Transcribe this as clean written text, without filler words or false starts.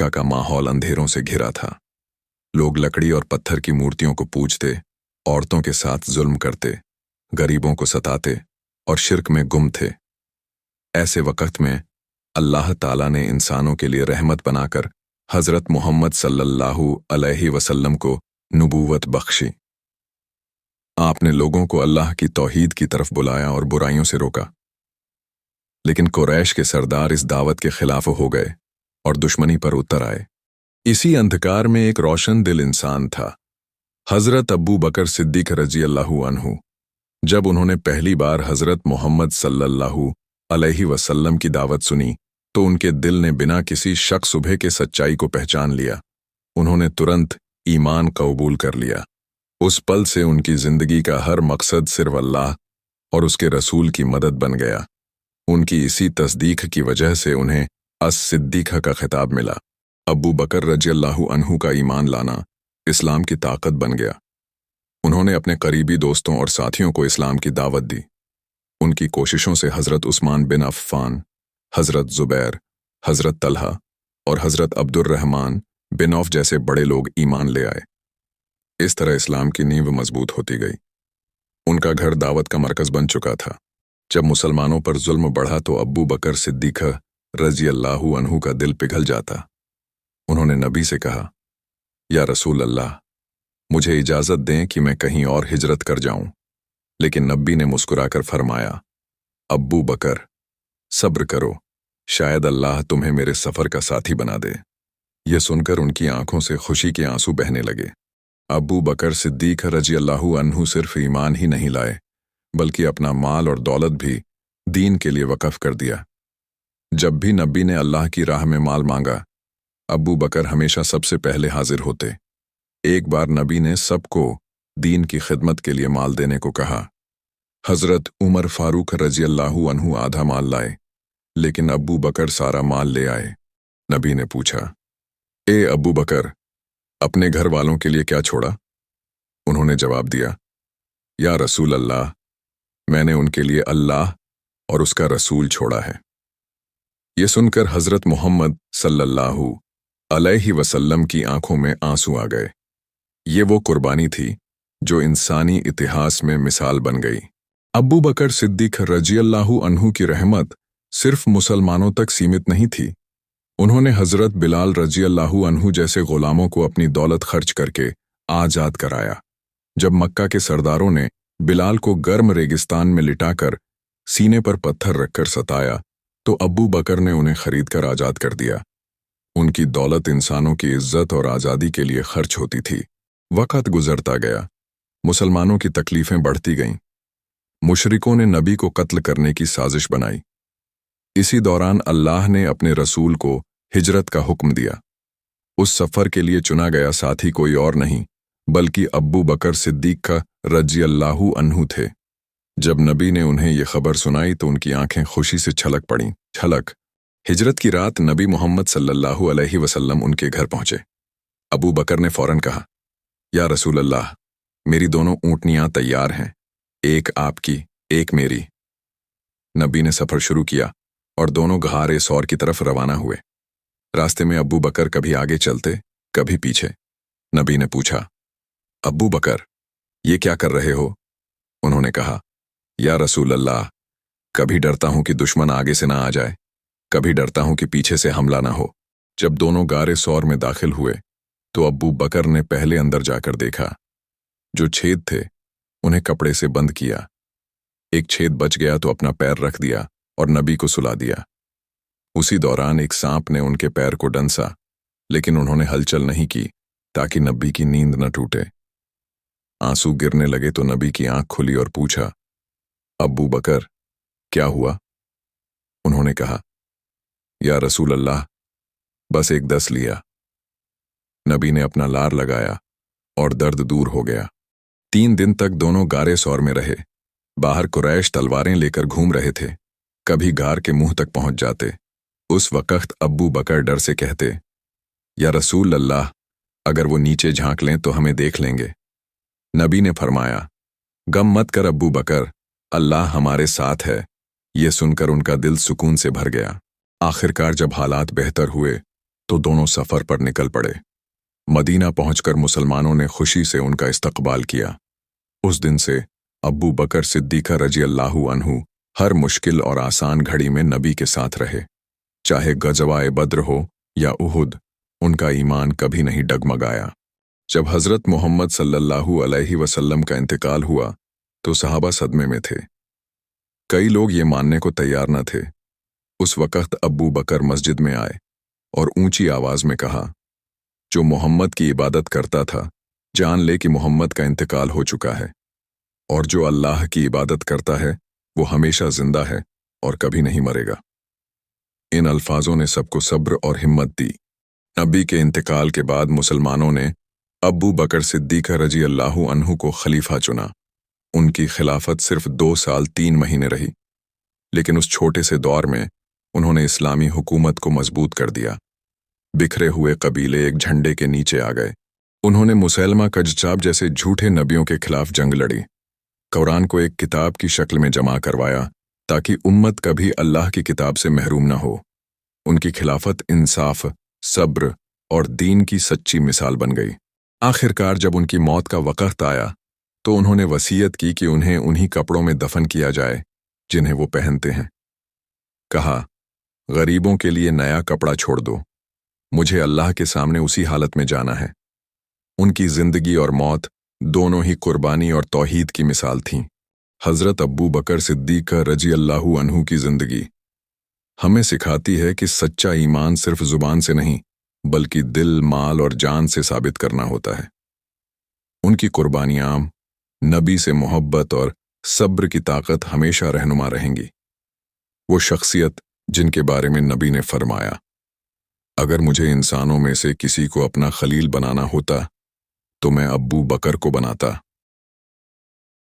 मक्का का माहौल अंधेरों से घिरा था। लोग लकड़ी और पत्थर की मूर्तियों को पूजते, औरतों के साथ जुल्म करते, गरीबों को सताते और शिर्क में गुम थे। ऐसे वक्त में अल्लाह ताला ने इंसानों के लिए रहमत बनाकर हज़रत मोहम्मद सल्लल्लाहु अलैहि वसल्लम को नबूवत बख्शी। आपने लोगों को अल्लाह की तौहीद की तरफ बुलाया और बुराइयों से रोका। लेकिन कुरैश के सरदार इस दावत के खिलाफ हो गए और दुश्मनी पर उतर आए। इसी अंधकार में एक रोशन दिल इंसान था, हज़रत अबू बकर सिद्दीक़ रज़ी अल्लाहु अन्हु। जब उन्होंने पहली बार हज़रत मोहम्मद सल्लल्लाहु अलैहि वसल्लम की दावत सुनी तो उनके दिल ने बिना किसी शक शुबहे के सच्चाई को पहचान लिया। उन्होंने तुरंत ईमान कबूल कर लिया। उस पल से उनकी जिंदगी का हर मकसद सिर्फ अल्लाह और उसके रसूल की मदद बन गया। उनकी इसी तस्दीक की वजह से उन्हें अस-सिद्दीक़ का खिताब मिला। अबू बकर रज़ी अल्लाहु अन्हु का ईमान लाना इस्लाम की ताकत बन गया। उन्होंने अपने करीबी दोस्तों और साथियों को इस्लाम की दावत दी। उनकी कोशिशों से हज़रत उस्मान बिन अफ़्फ़ान, हज़रत ज़ुबैर, हज़रत तलहा और हज़रत अब्दुर्रहमान बिन औफ जैसे बड़े लोग ईमान ले आए। इस तरह इस्लाम की नींव मजबूत होती गई। उनका घर दावत का मरकज़ बन चुका था। जब मुसलमानों पर जुल्म बढ़ा तो अबू बकर सिद्दीक़ रज़ी अल्लाहु अन्हु का दिल पिघल जाता। उन्होंने नबी से कहा, या रसूल अल्लाह, मुझे इजाज़त दें कि मैं कहीं और हिजरत कर जाऊं। लेकिन नबी ने मुस्कुराकर फरमाया, अबू बकर, सब्र करो, शायद अल्लाह तुम्हें मेरे सफ़र का साथी बना दे। यह सुनकर उनकी आंखों से खुशी के आंसू बहने लगे। अबू बकर सिद्दीक़ रज़ी अल्लाहु अन्हु सिर्फ ईमान ही नहीं लाए, बल्कि अपना माल और दौलत भी दीन के लिए वक़फ़ कर दिया। जब भी नबी ने अल्लाह की राह में माल मांगा, अबू बकर हमेशा सबसे पहले हाजिर होते। एक बार नबी ने सबको दीन की खिदमत के लिए माल देने को कहा। हज़रत उमर फारूक रज़ी अल्लाहु अन्हु आधा माल लाए, लेकिन अबू बकर सारा माल ले आए। नबी ने पूछा, ए अबू बकर, अपने घर वालों के लिए क्या छोड़ा? उन्होंने जवाब दिया, या रसूल अल्लाह, मैंने उनके लिए अल्लाह और उसका रसूल छोड़ा है। ये सुनकर हज़रत मोहम्मद सल्लल्लाहु अलैहि वसल्लम की आंखों में आंसू आ गए। ये वो कुर्बानी थी जो इंसानी इतिहास में मिसाल बन गई। अबू बकर सिद्दीक़ रज़ी अल्लाहु अन्हु की रहमत सिर्फ मुसलमानों तक सीमित नहीं थी। उन्होंने हज़रत बिलाल रज़ी अल्लाहु अन्हु जैसे गुलामों को अपनी दौलत खर्च करके आज़ाद कराया। जब मक्का के सरदारों ने बिलाल को गर्म रेगिस्तान में लिटाकर सीने पर पत्थर रखकर सताया तो अबू बकर ने उन्हें खरीद कर आज़ाद कर दिया। उनकी दौलत इंसानों की इज्जत और आज़ादी के लिए खर्च होती थी। वक़्त गुजरता गया, मुसलमानों की तकलीफ़ें बढ़ती गईं। मुशरिकों ने नबी को कत्ल करने की साजिश बनाई। इसी दौरान अल्लाह ने अपने रसूल को हिजरत का हुक्म दिया। उस सफ़र के लिए चुना गया साथी कोई और नहीं बल्कि अबू बकर सिद्दीक़ रज़ी अल्लाहु अन्हु थे। जब नबी ने उन्हें यह खबर सुनाई तो उनकी आंखें खुशी से छलक पड़ीं। हिजरत की रात नबी मोहम्मद सल्लल्लाहु अलैहि वसल्लम उनके घर पहुंचे। अबू बकर ने फौरन कहा, या रसूल अल्लाह, मेरी दोनों ऊँटनियाँ तैयार हैं, एक आपकी, एक मेरी। नबी ने सफ़र शुरू किया और दोनों गहारे सौर की तरफ रवाना हुए। रास्ते में अबू बकर कभी आगे चलते, कभी पीछे। नबी ने पूछा, अबू बकर, ये क्या कर रहे हो? उन्होंने कहा, या रसूल अल्लाह, कभी डरता हूं कि दुश्मन आगे से ना आ जाए, कभी डरता हूं कि पीछे से हमला ना हो। जब दोनों गारे सौर में दाखिल हुए तो अबू बकर ने पहले अंदर जाकर देखा। जो छेद थे उन्हें कपड़े से बंद किया। एक छेद बच गया तो अपना पैर रख दिया और नबी को सुला दिया। उसी दौरान एक सांप ने उनके पैर को डंसा, लेकिन उन्होंने हलचल नहीं की ताकि नबी की नींद न टूटे। आंसू गिरने लगे तो नबी की आंख खुली और पूछा, अबू बकर, क्या हुआ? उन्होंने कहा, या रसूल अल्लाह, बस एक दस लिया। नबी ने अपना लार लगाया और दर्द दूर हो गया। 3 दिन तक दोनों गारे सौर में रहे। बाहर कुरैश तलवारें लेकर घूम रहे थे, कभी गार के मुंह तक पहुंच जाते। उस वक्त अब्बू बकर डर से कहते, या रसूल अल्लाह, अगर वो नीचे झांक लें तो हमें देख लेंगे। नबी ने फरमाया, गम मत कर अब्बू बकर, अल्लाह हमारे साथ है। ये सुनकर उनका दिल सुकून से भर गया। आखिरकार जब हालात बेहतर हुए तो दोनों सफ़र पर निकल पड़े। मदीना पहुंचकर मुसलमानों ने खुशी से उनका इस्तकबाल किया। उस दिन से अब्बू बकर सिद्दीक़ रज़ी अल्लाहु अन्हु हर मुश्किल और आसान घड़ी में नबी के साथ रहे। चाहे गज़वाए बद्र हो या उहुद, उनका ईमान कभी नहीं डगमगाया। जब हज़रत मोहम्मद सल्लल्लाहु अलैहि वसल्लम का इंतकाल हुआ तो सहाबा सदमे में थे। कई लोग ये मानने को तैयार न थे। उस वक़्त अब्बू बकर मस्जिद में आए और ऊंची आवाज़ में कहा, जो मोहम्मद की इबादत करता था, जान ले कि मोहम्मद का इंतकाल हो चुका है, और जो अल्लाह की इबादत करता है वो हमेशा जिंदा है और कभी नहीं मरेगा। इन अल्फाजों ने सबको सब्र और हिम्मत दी। नबी के इंतकाल के बाद मुसलमानों ने अब्बू बकर सिद्दीक़ रज़ी अल्लाहु अन्हु को खलीफा चुना। उनकी खिलाफत सिर्फ 2 साल 3 महीने रही, लेकिन उस छोटे से दौर में उन्होंने इस्लामी हुकूमत को मजबूत कर दिया। बिखरे हुए कबीले एक झंडे के नीचे आ गए। उन्होंने मुसैलमा कज़्ज़ाब जैसे झूठे नबियों के खिलाफ जंग लड़ी। कुरान को एक किताब की शक्ल में जमा करवाया ताकि उम्मत कभी अल्लाह की किताब से महरूम न हो। उनकी खिलाफत इंसाफ, सब्र और दीन की सच्ची मिसाल बन गई। आखिरकार जब उनकी मौत का वक़्त आया तो उन्होंने वसीयत की कि उन्हें उन्हीं कपड़ों में दफन किया जाए जिन्हें वो पहनते हैं। कहा, गरीबों के लिए नया कपड़ा छोड़ दो, मुझे अल्लाह के सामने उसी हालत में जाना है। उनकी जिंदगी और मौत दोनों ही कुर्बानी और तौहीद की मिसाल थीं। हज़रत अब्बू बकर सिद्दीक़ रज़ी अल्लाहु अन्हु की जिंदगी हमें सिखाती है कि सच्चा ईमान सिर्फ जुबान से नहीं बल्कि दिल, माल और जान से साबित करना होता है। उनकी कुर्बानियां, नबी से मोहब्बत और सब्र की ताकत हमेशा रहनुमा रहेंगी। वो शख्सियत जिनके बारे में नबी ने फरमाया, अगर मुझे इंसानों में से किसी को अपना खलील बनाना होता तो मैं अब्बू बकर को बनाता।